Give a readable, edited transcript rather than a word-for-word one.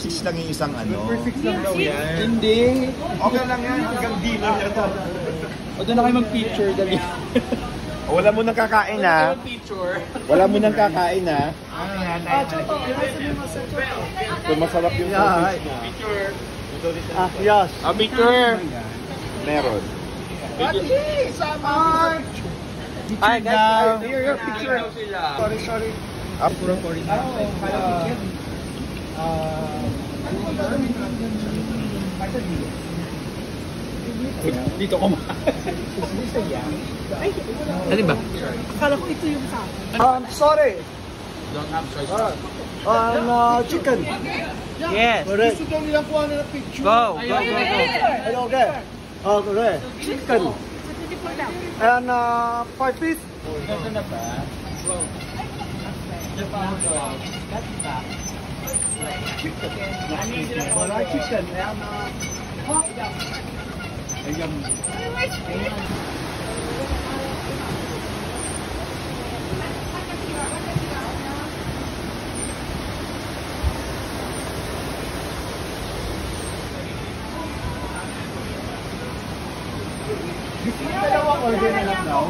6 lang yung isang ano. Per 6 lang daw yan. Hindi. Okay lang yan, hanggang dinner niya to. O doon na kayo mag-feature dali. Wala mo nang kakain ha. Wala mo nang kakain ha. So masarap yung sausage na. Ah, yes. Picture. Meron. Hi guys, Here, picture. sorry. Up. Dito ko ma. Ano ba? Akala ko ito yung sa Sorry. Chicken. Yes. Correct. Gusto daw nilang kuha na ng picture. Go. Okay. Correct. Chicken. And 5 piece. Chicken. Dalawang order na lang daw.